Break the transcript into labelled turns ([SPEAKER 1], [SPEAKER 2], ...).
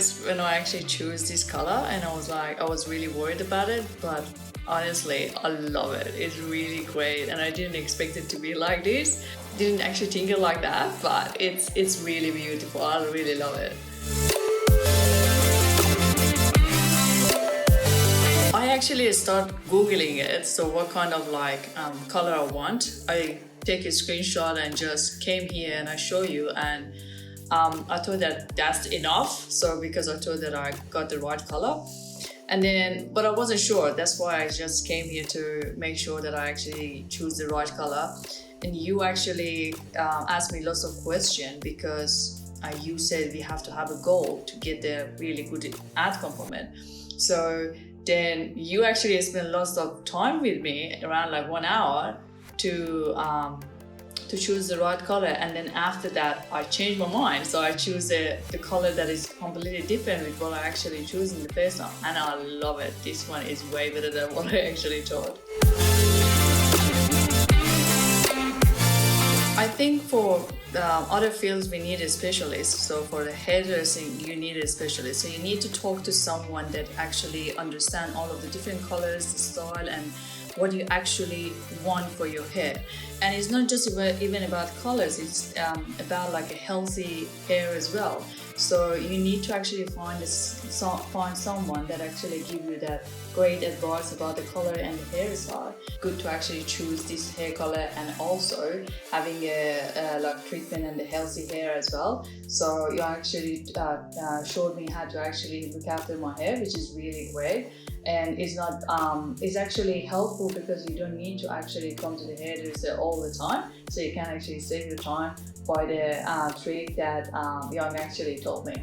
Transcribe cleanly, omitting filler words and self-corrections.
[SPEAKER 1] first when I actually choose this color, and I was really worried about it, but honestly, I love it. It's really great, and I didn't expect it to be like this. Didn't actually think it like that, but it's really beautiful. I really love it. I actually start googling it, so what kind of color I want. I take a screenshot and just came here and I show you, and I thought that that's enough. So because I thought that I got the right color, and then but I wasn't sure. That's why I just came here to make sure that I actually choose the right color. And you actually asked me lots of questions because you said we have to have a goal to get the really good outcome from it. So then you actually spent lots of time with me, around like 1 hour, to choose the right color. And then after that, I changed my mind. So I choose the color that is completely different with what I actually choose in the first time. And I love it. This one is way better than what I actually thought. I think for other fields we need a specialist. So for the hairdressing you need a specialist. So you need to talk to someone that actually understands all of the different colors, the style, and what you actually want for your hair. And it's not just even about colors, it's about like a healthy hair as well. So you need to actually find someone that actually give you that great advice about the color and the hairstyle. Good to actually choose this hair color, and also having a like treatment and the healthy hair as well. So you actually showed me how to actually look after my hair, which is really great. And it's actually helpful because you don't need to actually come to the hairdresser all the time. So you can actually save your time by the trick that Giang actually told me.